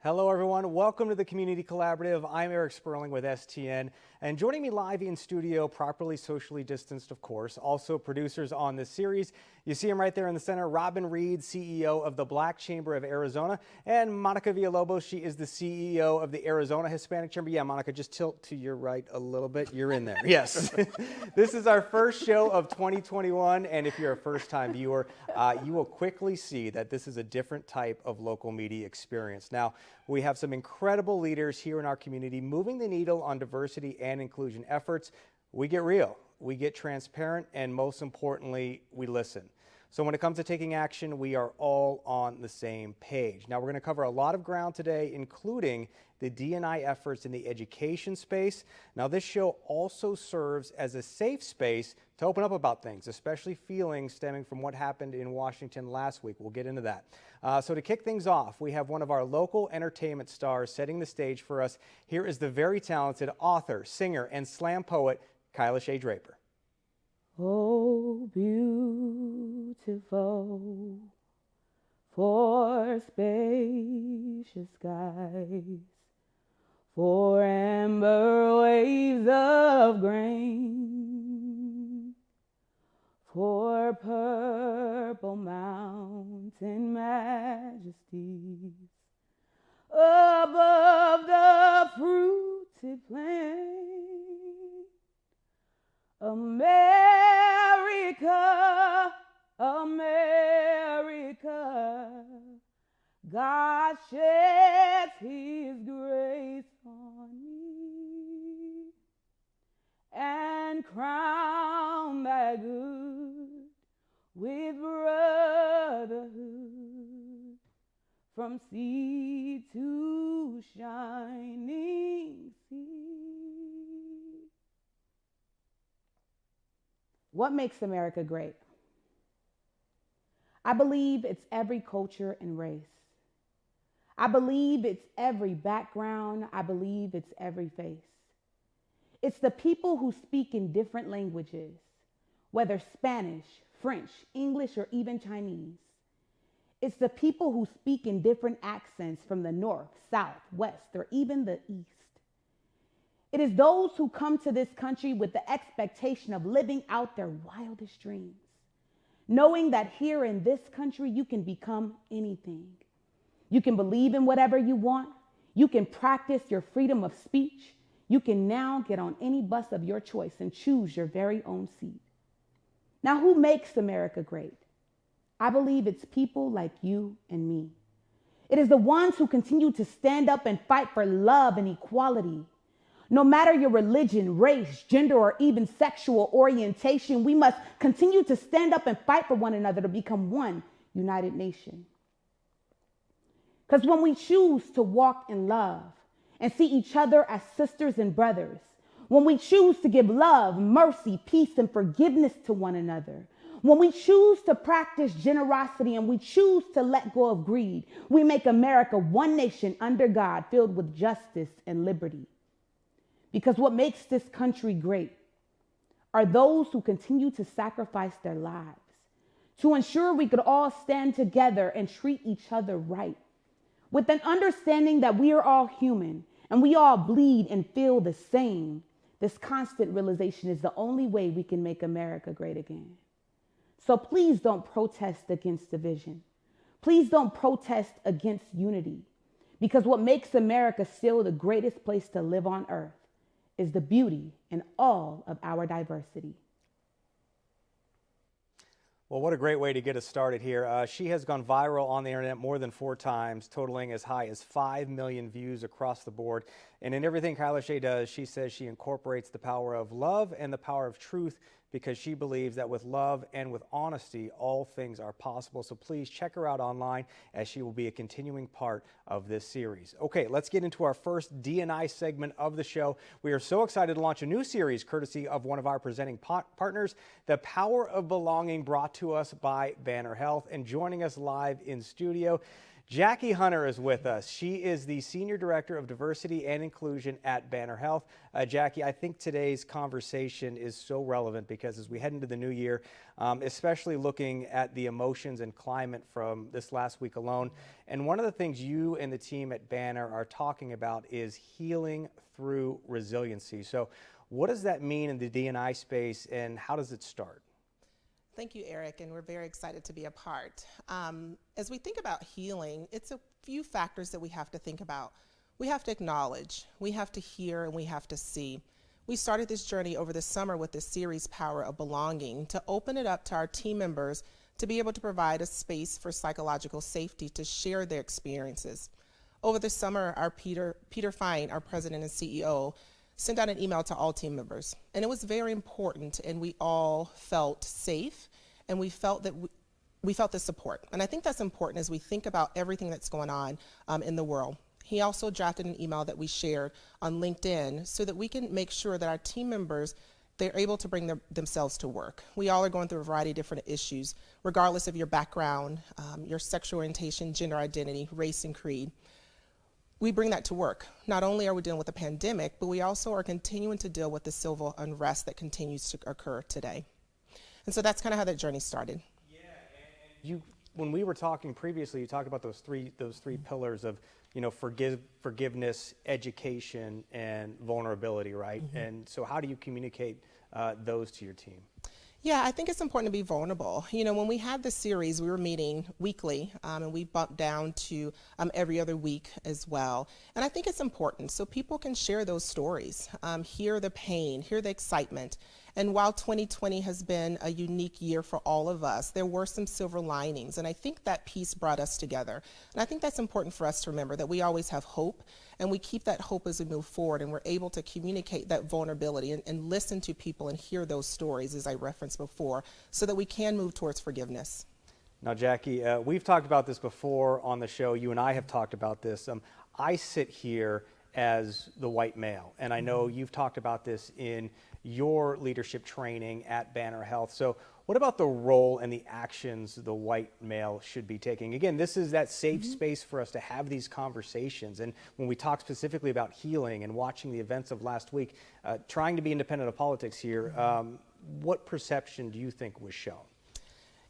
Hello, everyone. Welcome to the Community Collaborative. I'm Eric Sperling with STN, and joining me live in studio, properly socially distanced, of course, also producers on this series. You see him right there in the center, Robin Reed, CEO of the Black Chamber of Arizona, and Monica Villalobos. She is the CEO of the Arizona Hispanic Chamber. Yeah, Monica, just tilt to your right a little bit. You're in there. Yes. This is our first show of 2021, and if you're a first-time viewer, you will quickly see that this is a different type of local media experience. Now, we have some incredible leaders here in our community moving the needle on diversity and inclusion efforts. We get real, we get transparent, and most importantly, we listen. So when it comes to taking action, we are all on the same page. Now, we're going to cover a lot of ground today, including the D&I efforts in the education space. Now, this show also serves as a safe space to open up about things, especially feelings stemming from what happened in Washington last week. We'll get into that. So to kick things off, we have one of our local entertainment stars setting the stage for us. Here is the very talented author, singer, and slam poet, Kyla Shea Draper. Oh, beautiful for spacious skies, for amber waves of grain, for purple mountain majesties, above the fruited plain. America, America, God sheds his grace on me and crown thy good with brotherhood from sea to shining sea. What makes America great? I believe it's every culture and race. I believe it's every background. I believe it's every face. It's the people who speak in different languages, whether Spanish, French, English, or even Chinese. It's the people who speak in different accents from the north, south, west, or even the east. It is those who come to this country with the expectation of living out their wildest dreams, knowing that here in this country, you can become anything. You can believe in whatever you want. You can practice your freedom of speech. You can now get on any bus of your choice and choose your very own seat. Now, who makes America great? I believe it's people like you and me. It is the ones who continue to stand up and fight for love and equality. No matter your religion, race, gender, or even sexual orientation, we must continue to stand up and fight for one another to become one united nation. Because when we choose to walk in love and see each other as sisters and brothers, when we choose to give love, mercy, peace, and forgiveness to one another, when we choose to practice generosity and we choose to let go of greed, we make America one nation under God, filled with justice and liberty. Because what makes this country great are those who continue to sacrifice their lives to ensure we could all stand together and treat each other right, with an understanding that we are all human and we all bleed and feel the same. This constant realization is the only way we can make America great again. So please don't protest against division. Please don't protest against unity, because what makes America still the greatest place to live on earth is the beauty in all of our diversity. Well, what a great way to get us started here. She has gone viral on the internet more than 4 times, totaling as high as 5 million views across the board. And in everything Kyla Shea does, she says she incorporates the power of love and the power of truth, because she believes that with love and with honesty, all things are possible. So please check her out online, as she will be a continuing part of this series. Okay, let's get into our first D&I segment of the show. We are so excited to launch a new series courtesy of one of our presenting partners, The Power of Belonging, brought to us by Banner Health. And joining us live in studio, Jackie Hunter is with us. She is the Senior Director of Diversity and Inclusion at Banner Health. Jackie, I think today's conversation is so relevant because as we head into the new year, especially looking at the emotions and climate from this last week alone, and one of the things you and the team at Banner are talking about is healing through resiliency. So what does that mean in the D&I space, and how does it start? Thank you, Eric, and we're very excited to be a part. As we think about healing, it's a few factors that we have to think about. We have to acknowledge, we have to hear, and we have to see. We started this journey over the summer with the series Power of Belonging to open it up to our team members to be able to provide a space for psychological safety to share their experiences. Over the summer, our Peter Fine, our president and CEO, sent out an email to all team members, and it was very important, and we all felt safe, and we felt that we felt the support. And I think that's important as we think about everything that's going on in the world. He also drafted an email that we shared on LinkedIn so that we can make sure that our team members, they're able to bring themselves to work. We all are going through a variety of different issues, regardless of your background, your sexual orientation, gender identity, race, and creed. We bring that to work. Not only are we dealing with the pandemic, but we also are continuing to deal with the civil unrest that continues to occur today. And so that's kind of how that journey started. Yeah, and when we were talking previously, you talked about those three pillars of, forgiveness, education, and vulnerability, right? Mm-hmm. And so how do you communicate those to your team? Yeah, I think it's important to be vulnerable. When we had the series, we were meeting weekly, and we bumped down to every other week as well. And I think it's important so people can share those stories, hear the pain, hear the excitement. And while 2020 has been a unique year for all of us, there were some silver linings, and I think that piece brought us together. And I think that's important for us to remember, that we always have hope, and we keep that hope as we move forward, and we're able to communicate that vulnerability and listen to people and hear those stories, as I referenced before, so that we can move towards forgiveness. Now, Jackie, we've talked about this before on the show. You and I have talked about this. I sit here as the white male, and I know you've talked about this in your leadership training at Banner Health. So what about the role and the actions the white male should be taking? Again, this is that safe space for us to have these conversations. And when we talk specifically about healing and watching the events of last week, trying to be independent of politics here, what perception do you think was shown?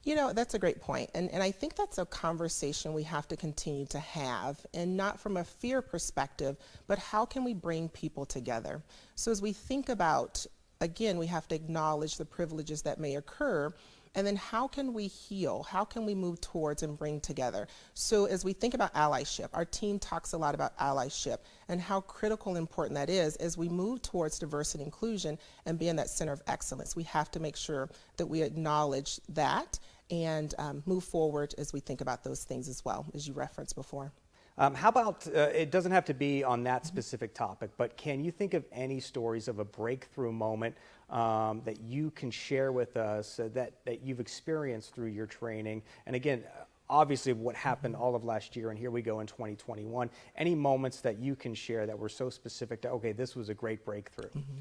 That's a great point. And I think that's a conversation we have to continue to have, and not from a fear perspective, but how can we bring people together? So as we think about, again, we have to acknowledge the privileges that may occur, and then how can we heal? How can we move towards and bring together? So as we think about allyship, our team talks a lot about allyship and how critical and important that is as we move towards diversity and inclusion and being that center of excellence. We have to make sure that we acknowledge that and move forward as we think about those things as well, as you referenced before. How about, it doesn't have to be on that specific topic, but can you think of any stories of a breakthrough moment that you can share with us that you've experienced through your training? And again, obviously what happened all of last year, and here we go in 2021, any moments that you can share that were so specific to, okay, this was a great breakthrough? Mm-hmm.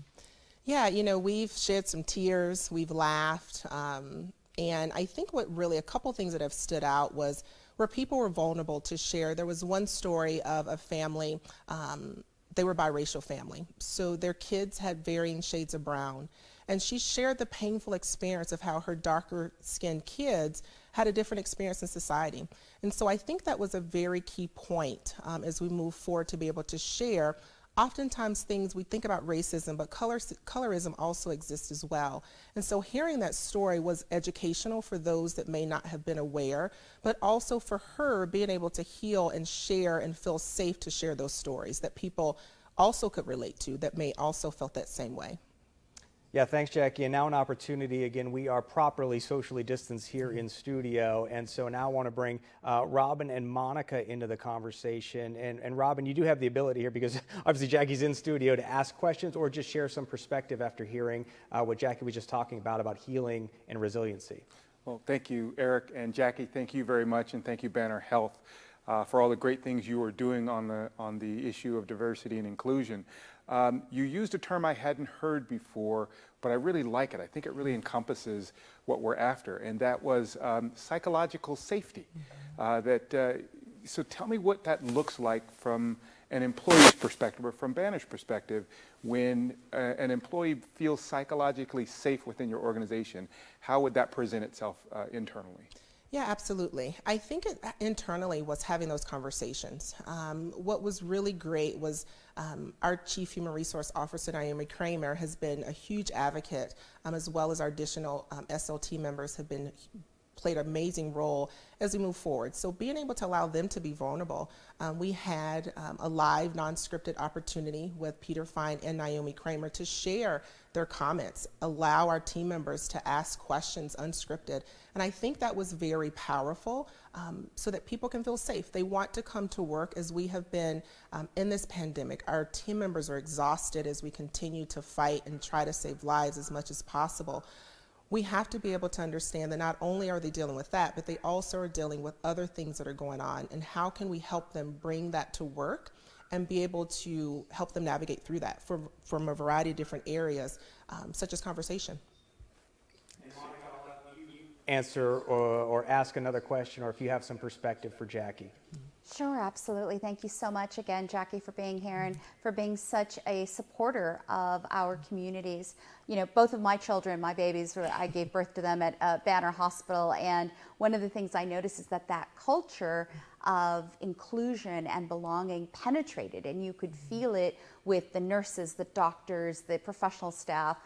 Yeah, we've shed some tears, we've laughed, and I think a couple things that have stood out was where people were vulnerable to share. There was one story of a family, they were a biracial family, so their kids had varying shades of brown, and she shared the painful experience of how her darker skinned kids had a different experience in society. And so I think that was a very key point as we move forward to be able to share. Oftentimes we think about racism, but colorism also exists as well. And so hearing that story was educational for those that may not have been aware, but also for her being able to heal and share and feel safe to share those stories that people also could relate to, that may also felt that same way. Yeah, thanks, Jackie. And now an opportunity. Again, we are properly socially distanced here in studio. And so now I want to bring Robin and Monica into the conversation. And Robin, you do have the ability here, because obviously Jackie's in studio, to ask questions or just share some perspective after hearing what Jackie was just talking about healing and resiliency. Well, thank you, Eric, and Jackie, thank you very much. And thank you, Banner Health, for all the great things you are doing on the issue of diversity and inclusion. You used a term I hadn't heard before, but I really like it. I think it really encompasses what we're after, and that was psychological safety. So tell me what that looks like from an employee's perspective or from Banner's perspective when an employee feels psychologically safe within your organization. How would that present itself internally? Yeah, absolutely. I think internally was having those conversations. What was really great was our Chief Human Resource Officer, Naomi Kramer, has been a huge advocate, as well as our additional SLT members have played an amazing role as we move forward. So being able to allow them to be vulnerable. We had a live, non-scripted opportunity with Peter Fine and Naomi Kramer to share their comments, allow our team members to ask questions unscripted. And I think that was very powerful so that people can feel safe. They want to come to work as we have been in this pandemic. Our team members are exhausted as we continue to fight and try to save lives as much as possible. We have to be able to understand that not only are they dealing with that, but they also are dealing with other things that are going on. And how can we help them bring that to work and be able to help them navigate through that from a variety of different areas, such as conversation. Answer or ask another question, or if you have some perspective for Jackie. Sure, absolutely. Thank you so much again, Jackie, for being here and for being such a supporter of our communities. You know, both of my children, my babies, I gave birth to them at Banner Hospital, and one of the things I noticed is that culture of inclusion and belonging penetrated, and you could feel it with the nurses, the doctors, the professional staff,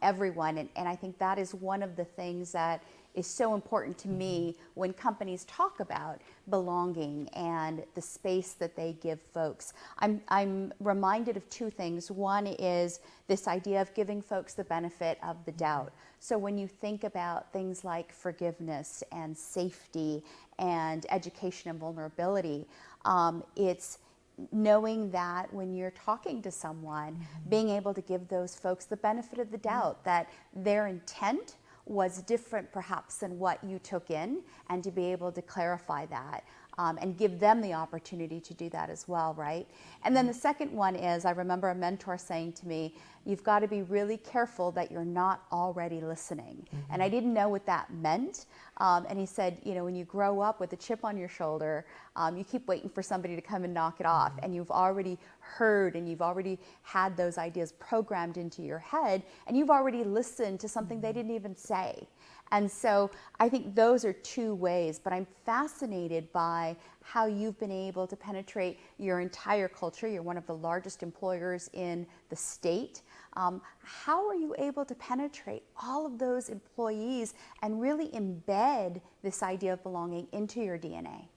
everyone. And I think that is one of the things that is so important to me when companies talk about belonging and the space that they give folks. I'm reminded of two things. One is this idea of giving folks the benefit of the doubt. So when you think about things like forgiveness and safety and education and vulnerability, it's knowing that when you're talking to someone, being able to give those folks the benefit of the doubt that their intent was different perhaps than what you took in, and to be able to clarify that and give them the opportunity to do that as well, right? And then the second one is, I remember a mentor saying to me, you've got to be really careful that you're not already listening. And I didn't know what that meant. And he said, you know, when you grow up with a chip on your shoulder, you keep waiting for somebody to come and knock it off, and you've already heard and you've already had those ideas programmed into your head, and you've already listened to something they didn't even say. And so I think those are two ways, but I'm fascinated by how you've been able to penetrate your entire culture. You're one of the largest employers in the state. How are you able to penetrate all of those employees and really embed this idea of belonging into your DNA?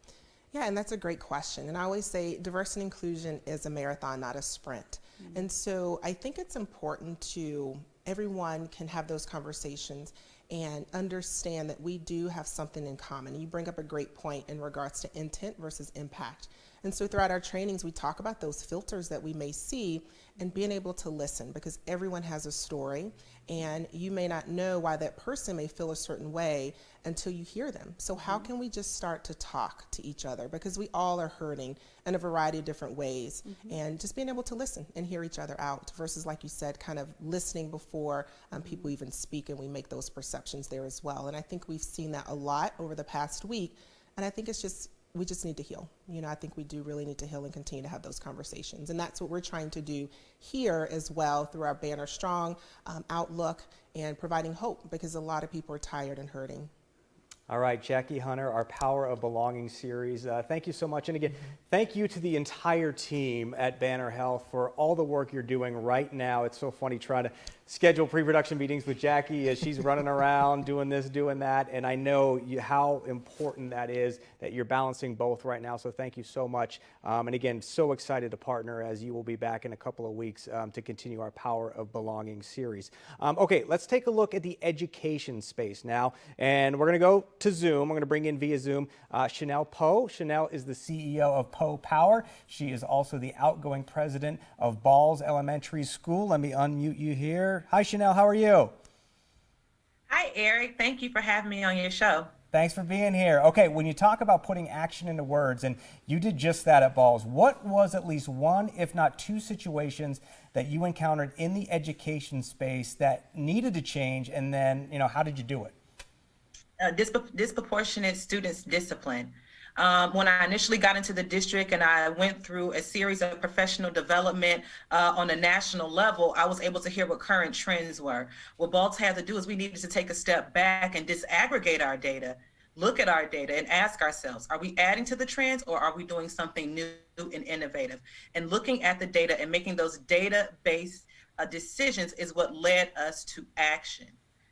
Yeah, and that's a great question. And I always say diversity and inclusion is a marathon, not a sprint. And so I think it's important to everyone can have those conversations and understand that we do have something in common. You bring up a great point in regards to intent versus impact. And so throughout our trainings, we talk about those filters that we may see and being able to listen, because everyone has a story and you may not know why that person may feel a certain way until you hear them. So how can we just start to talk to each other, because we all are hurting in a variety of different ways, and just being able to listen and hear each other out versus, like you said, kind of listening before people even speak, and we make those perceptions there as well. And I think we've seen that a lot over the past week, and I think it's just we just need to heal. You know, I think we do really need to heal and continue to have those conversations. And that's what we're trying to do here as well through our Banner Strong outlook and providing hope, because a lot of people are tired and hurting. All right, Jackie Hunter, our Power of Belonging series. Thank you so much. And again, thank you to the entire team at Banner Health for all the work you're doing right now. It's so funny trying to schedule pre-production meetings with Jackie as she's running around doing this, doing that. And I know how important that is, that you're balancing both right now. So thank you so much. And again, so excited to partner, as you will be back in a couple of weeks to continue our Power of Belonging series. Okay, let's take a look at the education space now. And we're going to go to Zoom. I'm going to bring in via Zoom Chanel Poe. Chanel is the CEO of Poe Power. She is also the outgoing president of Balls Elementary School. Let me unmute you here. Hi, Chanel. How are you? Hi, Eric. Thank you for having me on your show. Thanks for being here. Okay, when you talk about putting action into words, and you did just that at Balls, what was at least one, if not two situations that you encountered in the education space that needed to change, and then, how did you do it? Disproportionate students' discipline. When I initially got into the district and I went through a series of professional development on a national level, I was able to hear what current trends were. What BALT had to do is we needed to take a step back and disaggregate our data, look at our data and ask ourselves, are we adding to the trends or are we doing something new and innovative? And looking at the data and making those data-based decisions is what led us to action.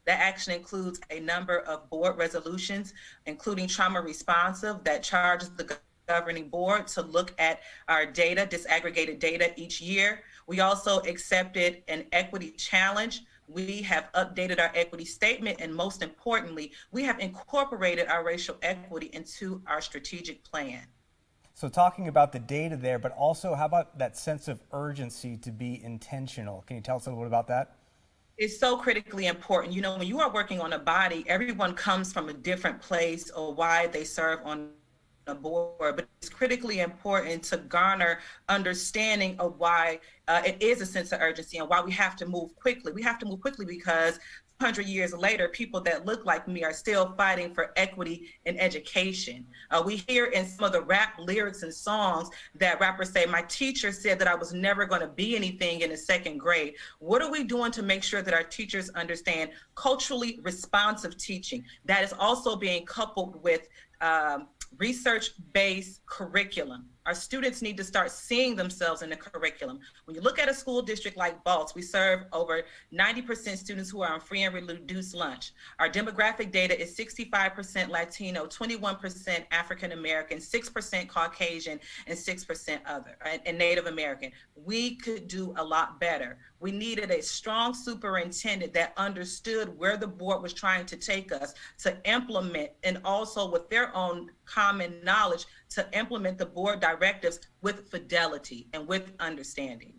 That action includes a number of board resolutions, including trauma responsive, that charges the governing board to look at our data, disaggregated data each year. We also accepted an equity challenge. We have updated our equity statement, and most importantly, we have incorporated our racial equity into our strategic plan. So talking about the data there, but also how about that sense of urgency to be intentional? Can you tell us a little bit about that? It's so critically important. You know, when you are working on a body, everyone comes from a different place or why they serve on a board, but it's critically important to garner understanding of why it is a sense of urgency and why we have to move quickly. We have to move quickly because 100 years later, people that look like me are still fighting for equity in education. We hear in some of the rap lyrics and songs that rappers say, my teacher said that I was never going to be anything in the second grade. What are we doing to make sure that our teachers understand culturally responsive teaching that is also being coupled with research-based curriculum? Our students need to start seeing themselves in the curriculum. When you look at a school district like BALT, we serve over 90% students who are on free and reduced lunch. Our demographic data is 65% Latino, 21% African American, 6% Caucasian, and 6% other, and Native American. We could do a lot better. We needed a strong superintendent that understood where the board was trying to take us to implement, and also with their own common knowledge to implement the board directives with fidelity and with understanding.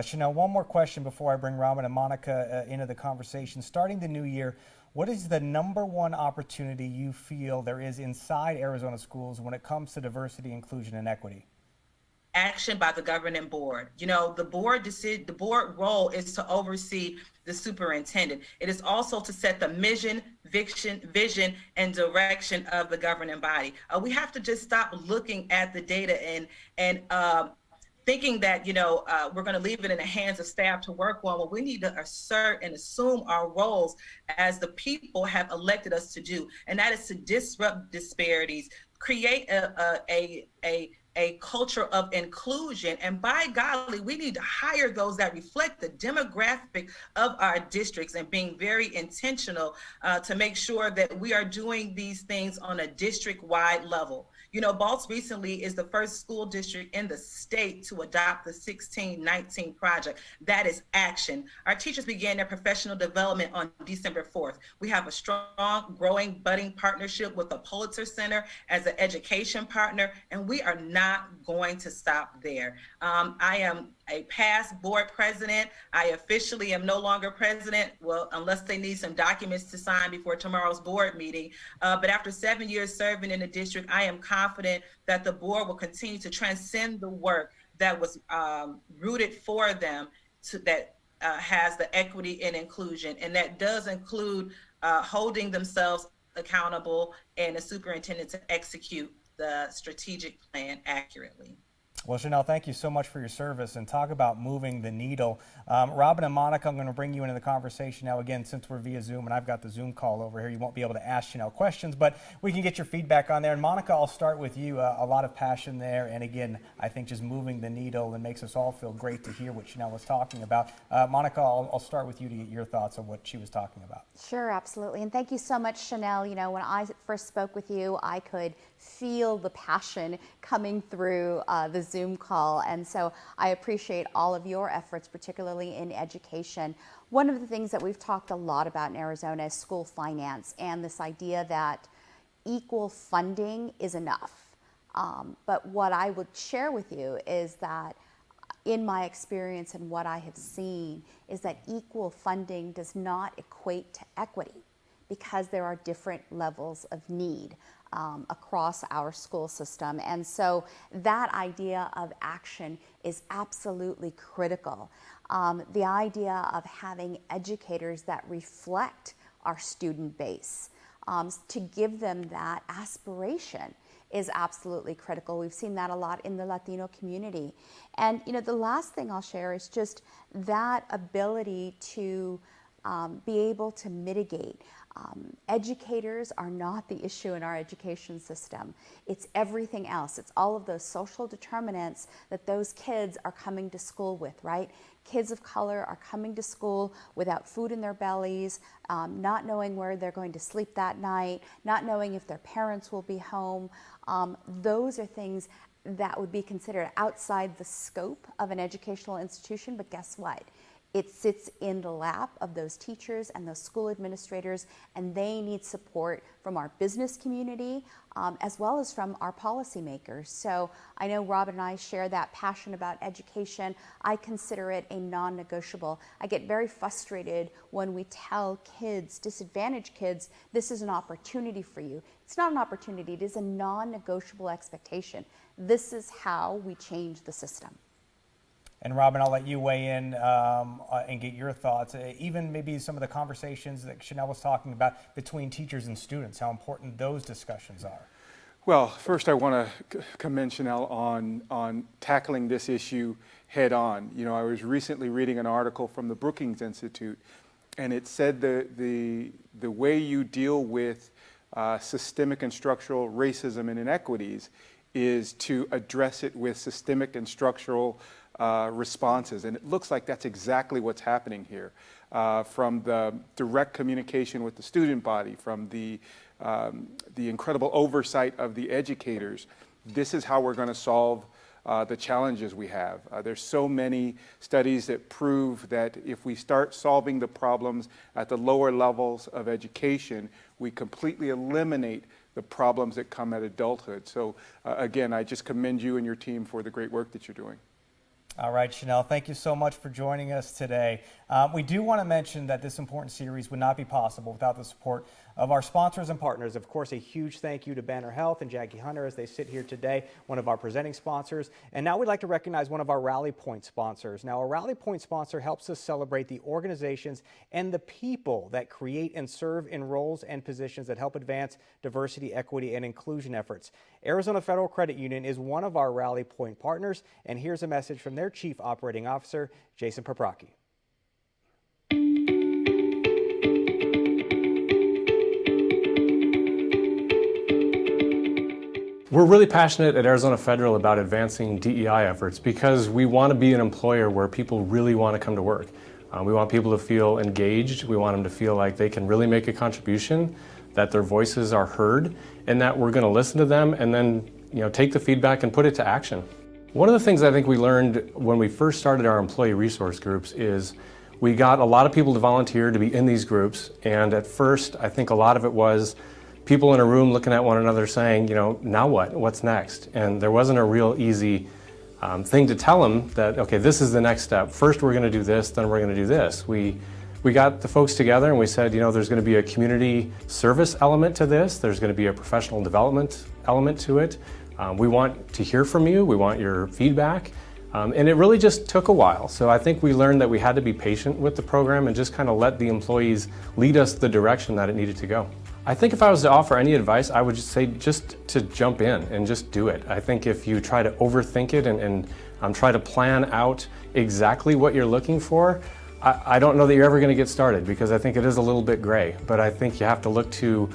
Chanel, one more question before I bring Robin and Monica into the conversation. Starting the new year, what is the number one opportunity you feel there is inside Arizona schools when it comes to diversity, inclusion, and equity? Action by the governing board. You know, the board role is to oversee the superintendent. It is also to set the mission, vision, and direction of the governing body. We have to just stop looking at the data and thinking that, you know, we're going to leave it in the hands of staff to work on. Well, we need to assert and assume our roles as the people have elected us to do, and that is to disrupt disparities, create a culture of inclusion, and by golly, we need to hire those that reflect the demographic of our districts and being very intentional to make sure that we are doing these things on a district-wide level. You know, BALT recently is the first school district in the state to adopt the 1619 project. That is action. Our teachers began their professional development on December 4th. We have a strong, growing, budding partnership with the Pulitzer Center as an education partner, and we are not going to stop there. I am a past board president. I officially am no longer president, well, unless they need some documents to sign before tomorrow's board meeting. But after 7 years serving in the district, I am confident that the board will continue to transcend the work that was rooted for them that has the equity and inclusion. And that does include holding themselves accountable and the superintendent to execute the strategic plan accurately. Well, Chanel, thank you so much for your service, and talk about moving the needle. Robin and Monica, I'm going to bring you into the conversation now. Again, since we're via Zoom and I've got the Zoom call over here, you won't be able to ask Chanel questions, but we can get your feedback on there. And Monica, I'll start with you. A lot of passion there, and again, I think just moving the needle and makes us all feel great to hear what Chanel was talking about. Monica, I'll start with you to get your thoughts on what she was talking about. Sure, absolutely. And thank you so much, Chanel. You know, when I first spoke with you, I could feel the passion coming through the Zoom call. And so I appreciate all of your efforts, particularly in education. One of the things that we've talked a lot about in Arizona is school finance and this idea that equal funding is enough. But what I would share with you is that in my experience and what I have seen is that equal funding does not equate to equity, because there are different levels of need across our school system. And so that idea of action is absolutely critical. The idea of having educators that reflect our student base, to give them that aspiration is absolutely critical. We've seen that a lot in the Latino community. And the last thing I'll share is just that ability to be able to mitigate. Educators are not the issue in our education system. It's everything else. It's all of those social determinants that those kids are coming to school with, right? Kids of color are coming to school without food in their bellies, not knowing where they're going to sleep that night, not knowing if their parents will be home. Those are things that would be considered outside the scope of an educational institution, but guess what? It sits in the lap of those teachers and those school administrators, and they need support from our business community as well as from our policymakers. So I know Robin and I share that passion about education. I consider it a non-negotiable. I get very frustrated when we tell kids, disadvantaged kids, this is an opportunity for you. It's not an opportunity, it is a non-negotiable expectation. This is how we change the system. And Robin, I'll let you weigh in and get your thoughts. Even maybe some of the conversations that Chanel was talking about between teachers and students, how important those discussions are. Well, first I want to commend Chanel on tackling this issue head on. I was recently reading an article from the Brookings Institute, and it said the way you deal with systemic and structural racism and inequities is to address it with systemic and structural responses. And it looks like that's exactly what's happening here. From the direct communication with the student body, from the incredible oversight of the educators, this is how we're going to solve the challenges we have. There's so many studies that prove that if we start solving the problems at the lower levels of education, we completely eliminate the problems that come at adulthood. So again, I just commend you and your team for the great work that you're doing. All right, Chanel, thank you so much for joining us today. We do want to mention that this important series would not be possible without the support of our sponsors and partners. Of course, a huge thank you to Banner Health and Jackie Hunter as they sit here today, one of our presenting sponsors. And now we'd like to recognize one of our Rally Point sponsors. Now, a Rally Point sponsor helps us celebrate the organizations and the people that create and serve in roles and positions that help advance diversity, equity, and inclusion efforts. Arizona Federal Credit Union is one of our Rally Point partners, and here's a message from their Chief Operating Officer, Jason Paprocki. We're really passionate at Arizona Federal about advancing DEI efforts because we want to be an employer where people really want to come to work. We want people to feel engaged. We want them to feel like they can really make a contribution, that their voices are heard, and that we're going to listen to them and then take the feedback and put it to action. One of the things I think we learned when we first started our employee resource groups is we got a lot of people to volunteer to be in these groups, and at first I think a lot of it was people in a room looking at one another saying, now what? What's next? And there wasn't a real easy thing to tell them that, okay, this is the next step. First we're going to do this, then we're going to do this. We got the folks together and we said, there's going to be a community service element to this. There's going to be a professional development element to it. We want to hear from you. We want your feedback. And it really just took a while. So I think we learned that we had to be patient with the program and just kind of let the employees lead us the direction that it needed to go. I think if I was to offer any advice, I would just say just to jump in and just do it. I think if you try to overthink it and try to plan out exactly what you're looking for, I don't know that you're ever going to get started because I think it is a little bit gray. But I think you have to look to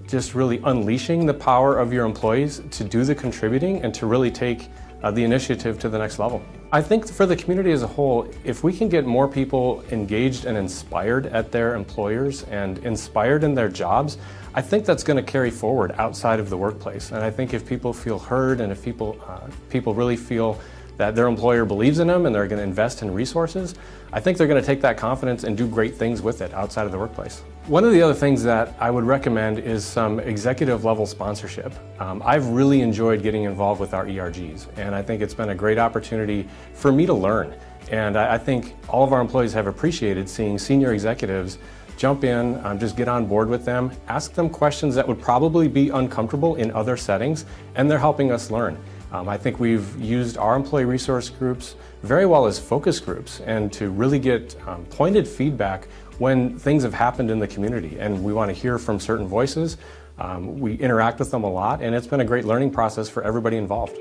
just really unleashing the power of your employees to do the contributing and to really take the initiative to the next level. I think for the community as a whole, if we can get more people engaged and inspired at their employers and inspired in their jobs, I think that's going to carry forward outside of the workplace. And I think if people feel heard and if people really feel that their employer believes in them and they're going to invest in resources, I think they're going to take that confidence and do great things with it outside of the workplace. One of the other things that I would recommend is some executive level sponsorship. I've really enjoyed getting involved with our ERGs, and I think it's been a great opportunity for me to learn. And I think all of our employees have appreciated seeing senior executives jump in, just get on board with them, ask them questions that would probably be uncomfortable in other settings, and they're helping us learn. I think we've used our employee resource groups very well as focus groups and to really get pointed feedback when things have happened in the community and we want to hear from certain voices. We interact with them a lot, and it's been a great learning process for everybody involved.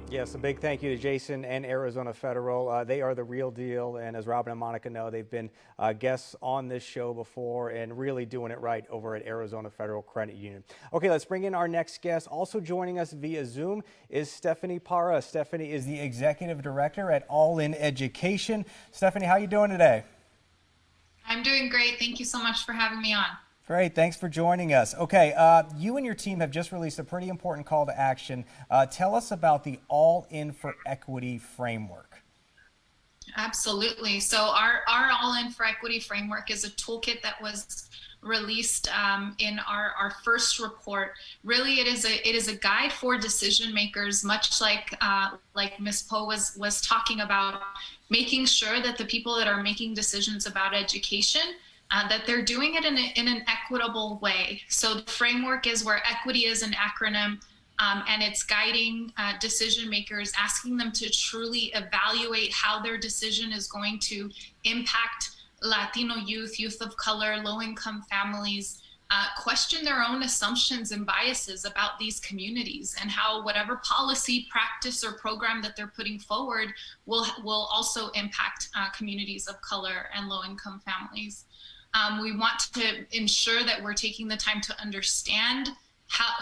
Yes, a big thank you to Jason and Arizona Federal. They are the real deal, and as Robin and Monica know, they've been guests on this show before and really doing it right over at Arizona Federal Credit Union. Okay, let's bring in our next guest. Also joining us via Zoom is Stephanie Parra. Stephanie is the Executive Director at All In Education. Stephanie, how you doing today? I'm doing great. Thank you so much for having me on. Great, thanks for joining us. Okay, you and your team have just released a pretty important call to action. Tell us about the All In for Equity framework. Absolutely. So our All In for Equity framework is a toolkit that was released in our first report. Really, it is a guide for decision makers, much like Ms. Poe was talking about, making sure that the people that are making decisions about education, that they're doing it in an equitable way. So the framework is where equity is an acronym, and it's guiding decision makers, asking them to truly evaluate how their decision is going to impact Latino youth of color, low-income families, question their own assumptions and biases about these communities, and how whatever policy, practice, or program that they're putting forward will also impact communities of color and low-income families. We want to ensure that we're taking the time to understand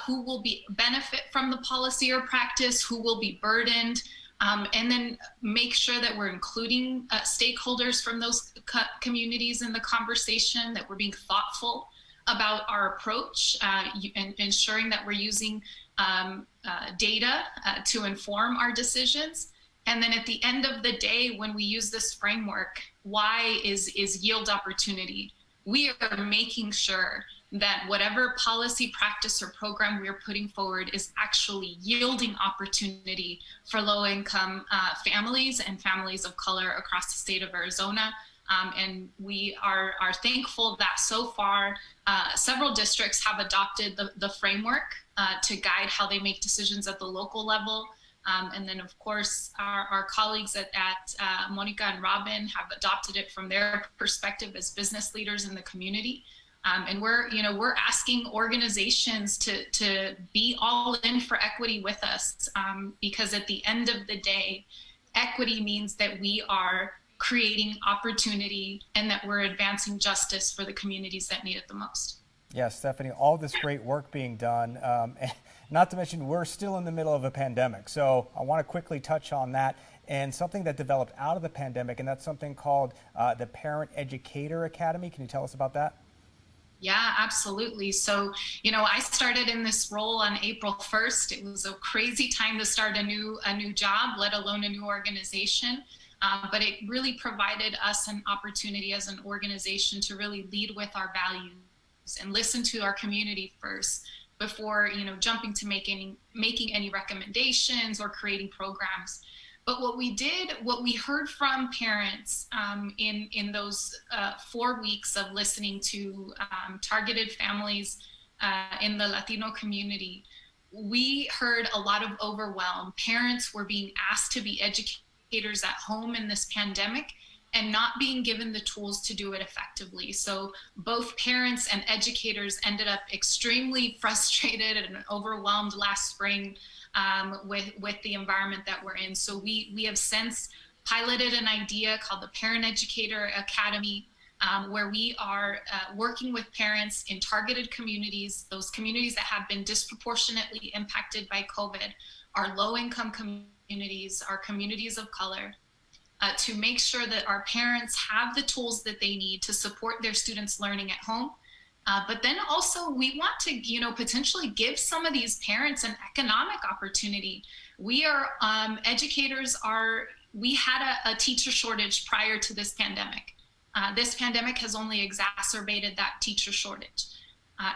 who will benefit from the policy or practice, who will be burdened, and then make sure that we're including stakeholders from those communities in the conversation, that we're being thoughtful about our approach, and ensuring that we're using data to inform our decisions. And then at the end of the day, when we use this framework, why is yield opportunity. We are making sure that whatever policy, practice, or program we are putting forward is actually yielding opportunity for low-income families and families of color across the state of Arizona. And we are thankful that so far several districts have adopted the framework to guide how they make decisions at the local level. And then, of course, our colleagues at Monica and Robin have adopted it from their perspective as business leaders in the community. And we're asking organizations to be all in for equity with us, because at the end of the day, equity means that we are creating opportunity and that we're advancing justice for the communities that need it the most. Yes, Stephanie, all this great work being done. Not to mention, we're still in the middle of a pandemic. So I want to quickly touch on that and something that developed out of the pandemic, and that's something called the Parent Educator Academy. Can you tell us about that? Yeah, absolutely. So, I started in this role on April 1st. It was a crazy time to start a new job, let alone a new organization. But it really provided us an opportunity as an organization to really lead with our values and listen to our community first before, jumping to making any recommendations or creating programs. But what we heard from parents in those 4 weeks of listening to targeted families in the Latino community, we heard a lot of overwhelm. Parents were being asked to be educators at home in this pandemic and not being given the tools to do it effectively. So both parents and educators ended up extremely frustrated and overwhelmed last spring with the environment that we're in. So we have since piloted an idea called the Parent Educator Academy, where we are working with parents in targeted communities, those communities that have been disproportionately impacted by COVID, our low-income communities, our communities of color, to make sure that our parents have the tools that they need to support their students' learning at home. But then also we want to, potentially give some of these parents an economic opportunity. We are, educators we had a teacher shortage prior to this pandemic. This pandemic has only exacerbated that teacher shortage.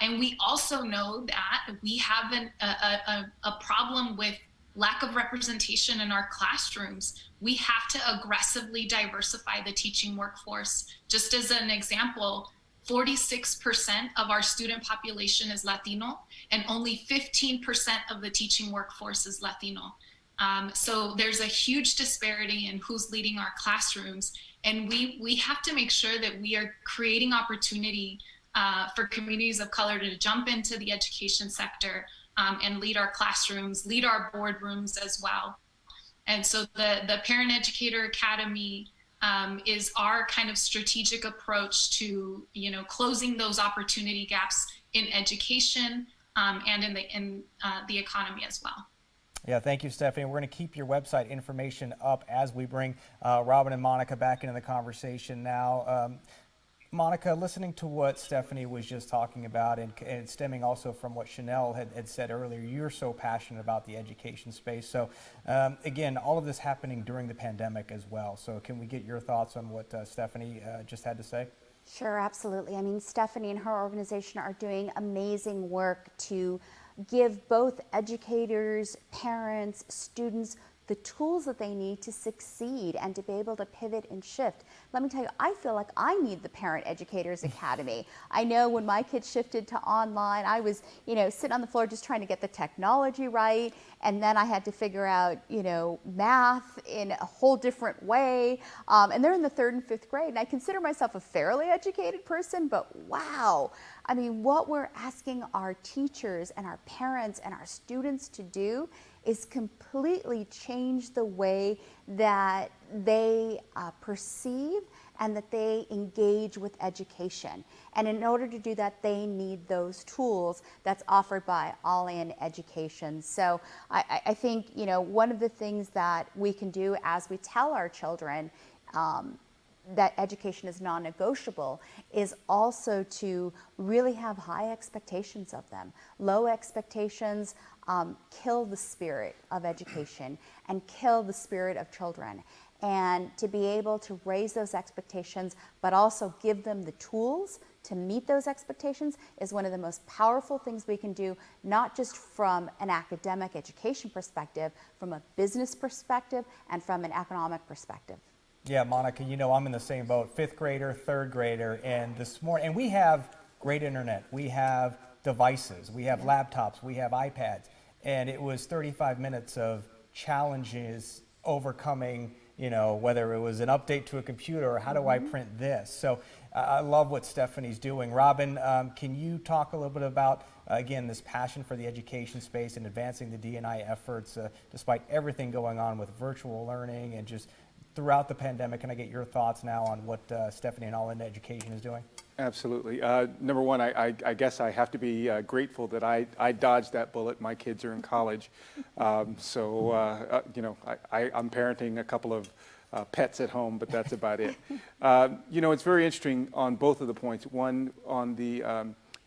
And we also know that we have a problem with lack of representation in our classrooms. We have to aggressively diversify the teaching workforce. Just as an example, 46% of our student population is Latino, and only 15% of the teaching workforce is Latino. So there's a huge disparity in who's leading our classrooms, and we have to make sure that we are creating opportunity for communities of color to jump into the education sector and lead our classrooms, lead our boardrooms as well. And so the Parent Educator Academy is our kind of strategic approach to, closing those opportunity gaps in education and in the economy as well. Yeah, thank you, Stephanie. We're going to keep your website information up as we bring Robin and Monica back into the conversation now. Monica, listening to what Stephanie was just talking about and stemming also from what Chanel had said earlier, you're so passionate about the education space. So again, all of this happening during the pandemic as well. So can we get your thoughts on what Stephanie just had to say? Sure, absolutely. I mean, Stephanie and her organization are doing amazing work to give both educators, parents, students the tools that they need to succeed and to be able to pivot and shift. Let me tell you, I feel like I need the Parent Educators Academy. I know when my kids shifted to online, I was, sitting on the floor just trying to get the technology right, and then I had to figure out, math in a whole different way. And they're in the 3rd and 5th grade, and I consider myself a fairly educated person, but wow. I mean, what we're asking our teachers and our parents and our students to do is completely change the way that they perceive and that they engage with education. And in order to do that, they need those tools that's offered by All In Education. So I think, one of the things that we can do as we tell our children that education is non-negotiable is also to really have high expectations of them. Low expectations kill the spirit of education and kill the spirit of children. And to be able to raise those expectations, but also give them the tools to meet those expectations is one of the most powerful things we can do, not just from an academic education perspective, from a business perspective, and from an economic perspective. Yeah, Monica, I'm in the same boat, 5th grader, 3rd grader, and this morning, and we have great internet, we have devices, we have laptops, we have iPads, and it was 35 minutes of challenges overcoming, whether it was an update to a computer or how do I print this. So I love what Stephanie's doing. Robin, can you talk a little bit about, again, this passion for the education space and advancing the D&I efforts despite everything going on with virtual learning and just throughout the pandemic? Can I get your thoughts now on what Stephanie and All In Education is doing? Absolutely. Number one, I guess I have to be grateful that I dodged that bullet. My kids are in college. I'm parenting a couple of pets at home, but that's about it. It's very interesting on both of the points. One, on the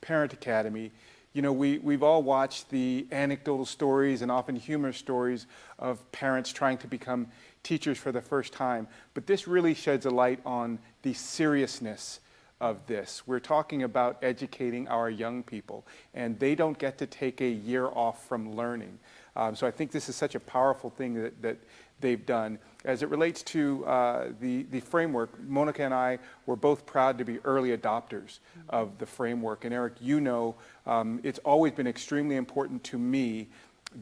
Parent Academy, we've all watched the anecdotal stories and often humorous stories of parents trying to become teachers for the first time, but this really sheds a light on the seriousness of this. We're talking about educating our young people, and they don't get to take a year off from learning. So I think this is such a powerful thing that they've done. As it relates to the framework, Monica and I were both proud to be early adopters of the framework. And Eric, it's always been extremely important to me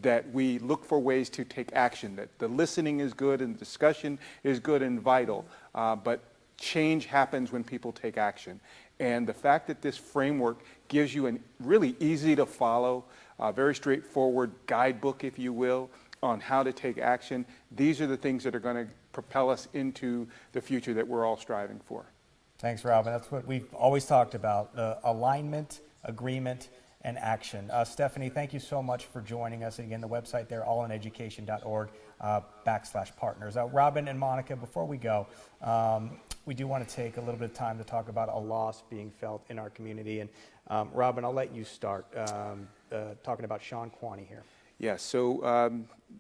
that we look for ways to take action, that the listening is good and the discussion is good and vital, but change happens when people take action. And the fact that this framework gives you a really easy to follow, very straightforward guidebook, if you will, on how to take action, these are the things that are going to propel us into the future that we're all striving for. Thanks, Robin. That's what we've always talked about, alignment, agreement, and action. Stephanie, thank you so much for joining us. Again, the website there, allineducation.org/partners. Robin and Monica, before we go, we do want to take a little bit of time to talk about a loss being felt in our community. And Robin, I'll let you start talking about Sean Quaney here. Yes, so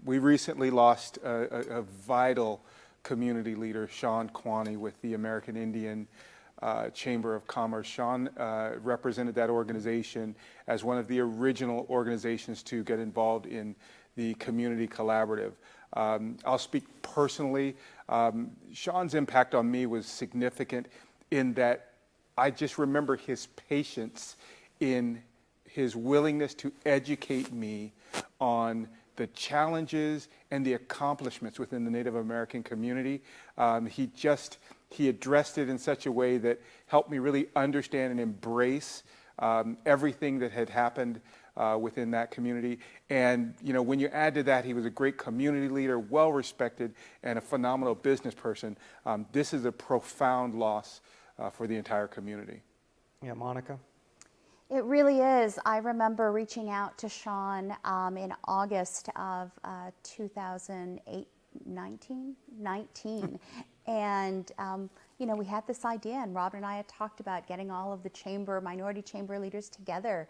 we recently lost a vital community leader, Sean Quaney, with the American Indian Chamber of Commerce. Sean represented that organization as one of the original organizations to get involved in the community collaborative. I'll speak personally. Sean's impact on me was significant in that I just remember his patience in his willingness to educate me on challenges and the accomplishments within the Native American community. He addressed it in such a way that helped me really understand and embrace everything that had happened within that community. And when you add to that, he was a great community leader, well respected, and a phenomenal business person. This is a profound loss for the entire community. Yeah, Monica? It really is. I remember reaching out to Sean in August of 2019, and we had this idea, and Robin and I had talked about getting all of the minority chamber leaders together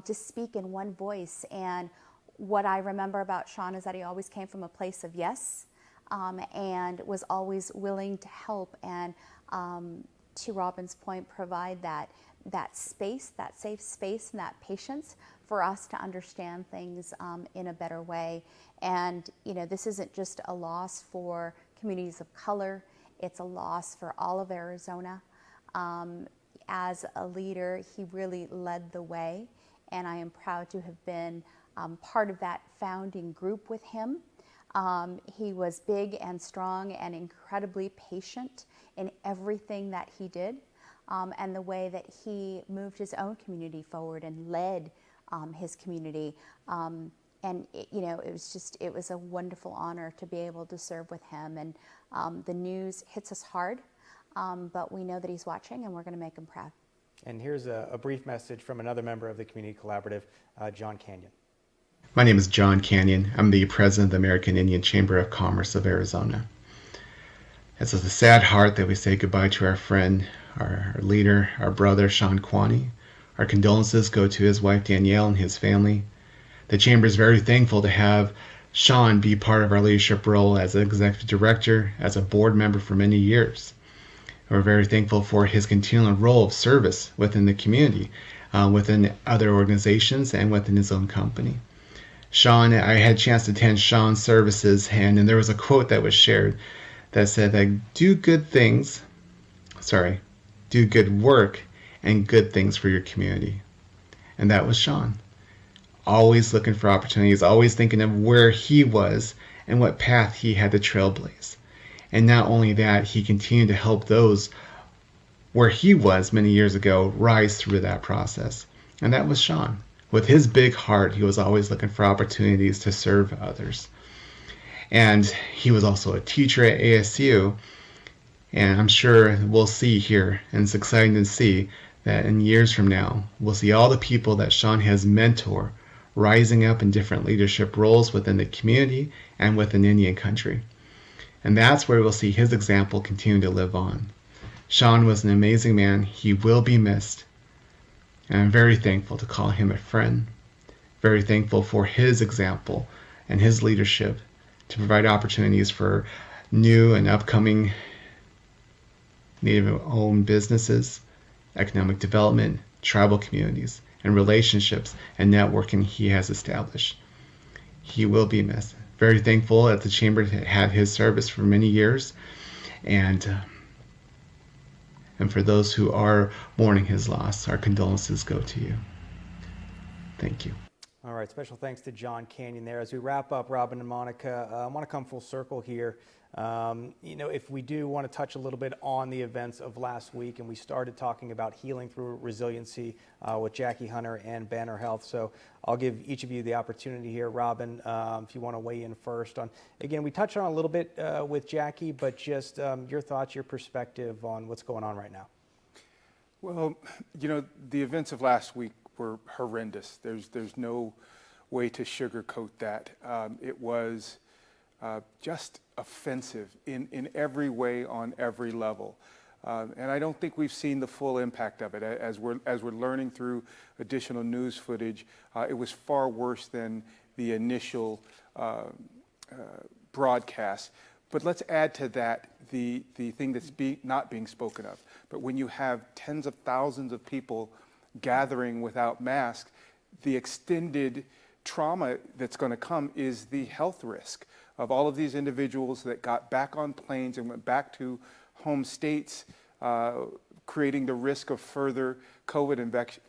to speak in one voice. And what I remember about Sean is that he always came from a place of yes, and was always willing to help and, to Robin's point, provide that space, that safe space, and that patience for us to understand things in a better way. And this isn't just a loss for communities of color, it's a loss for all of Arizona. As a leader, he really led the way, and I am proud to have been part of that founding group with him. He was big and strong and incredibly patient in everything that he did. And the way that he moved his own community forward and led his community. And it was a wonderful honor to be able to serve with him. And the news hits us hard, but we know that he's watching, and we're going to make him proud. And here's a brief message from another member of the Community Collaborative, John Canyon. My name is John Canyon. I'm the president of the American Indian Chamber of Commerce of Arizona. It's with a sad heart that we say goodbye to our friend, our leader, our brother, Sean Quaney. Our condolences go to his wife, Danielle, and his family. The Chamber is very thankful to have Sean be part of our leadership role as an executive director, as a board member for many years. We're very thankful for his continual role of service within the community, within other organizations, and within his own company. Sean, I had a chance to attend Sean's services, and there was a quote that was shared that said that do good work and good things for your community. And that was Sean. Always looking for opportunities, always thinking of where he was and what path he had to trailblaze. And not only that, he continued to help those where he was many years ago rise through that process. And that was Sean. With his big heart, he was always looking for opportunities to serve others. And he was also a teacher at ASU. And I'm sure we'll see here, and it's exciting to see that in years from now, we'll see all the people that Sean has mentored rising up in different leadership roles within the community and within Indian country. And that's where we'll see his example continue to live on. Sean was an amazing man. He will be missed. And I'm very thankful to call him a friend. Very thankful for his example and his leadership to provide opportunities for new and upcoming Native-owned businesses, economic development, tribal communities, and relationships and networking he has established. He will be missed. Very thankful that the Chamber had his service for many years, and for those who are mourning his loss, our condolences go to you. Thank you. All right, special thanks to John Canyon there. As we wrap up, Robin and Monica, I want to come full circle here. If we do want to touch a little bit on the events of last week, and we started talking about healing through resiliency with Jackie Hunter and Banner Health. So I'll give each of you the opportunity here. Robin, if you want to weigh in first on, again, we touched on a little bit with Jackie, but just your thoughts, your perspective on what's going on right now. Well, the events of last week were horrendous. There's no way to sugarcoat that. It was just offensive in every way, on every level. And I don't think we've seen the full impact of it. As we're learning through additional news footage, it was far worse than the initial broadcast. But let's add to that the thing that's not being spoken of. But when you have tens of thousands of people gathering without masks, the extended trauma that's going to come is the health risk of all of these individuals that got back on planes and went back to home states, creating the risk of further COVID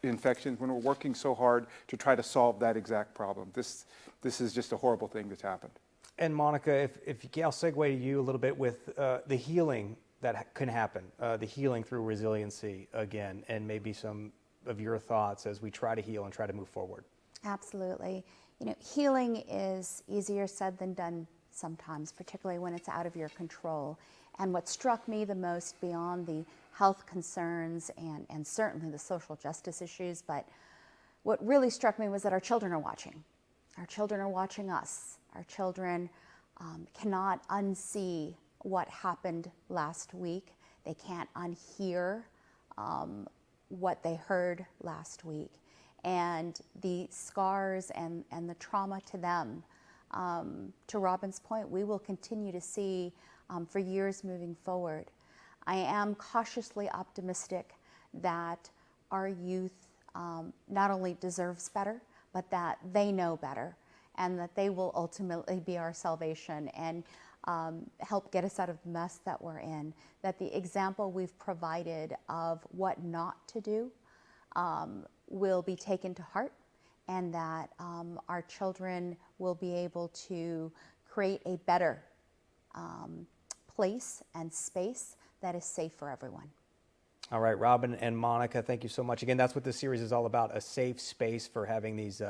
infections when we're working so hard to try to solve that exact problem. This is just a horrible thing that's happened. And Monica, if I'll segue to you a little bit with the healing that can happen, the healing through resiliency again, and maybe some of your thoughts as we try to heal and try to move forward. Absolutely. You know, healing is easier said than done sometimes, particularly when it's out of your control. And what struck me the most, beyond the health concerns and certainly the social justice issues, but what really struck me was that our children are watching. Our children are watching us. Our children cannot unsee what happened last week. They can't unhear what they heard last week. And the scars and the trauma to them, to Robin's point, we will continue to see for years moving forward. I am cautiously optimistic that our youth not only deserves better, but that they know better, and that they will ultimately be our salvation and help get us out of the mess that we're in. That the example we've provided of what not to do will be taken to heart, and that our children will be able to create a better place and space that is safe for everyone. All right, Robin and Monica, thank you so much. Again, that's what this series is all about, a safe space for having these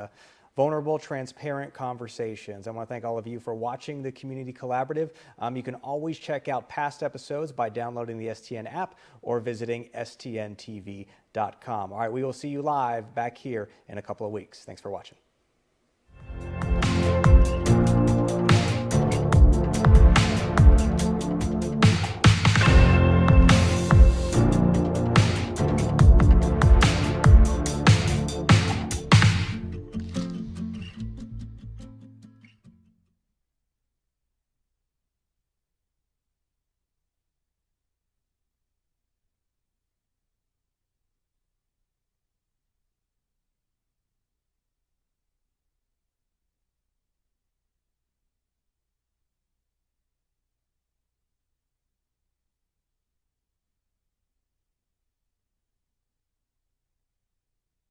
vulnerable, transparent conversations. I want to thank all of you for watching the Community Collaborative. You can always check out past episodes by downloading the STN app or visiting stntv.com. All right, we will see you live back here in a couple of weeks. Thanks for watching.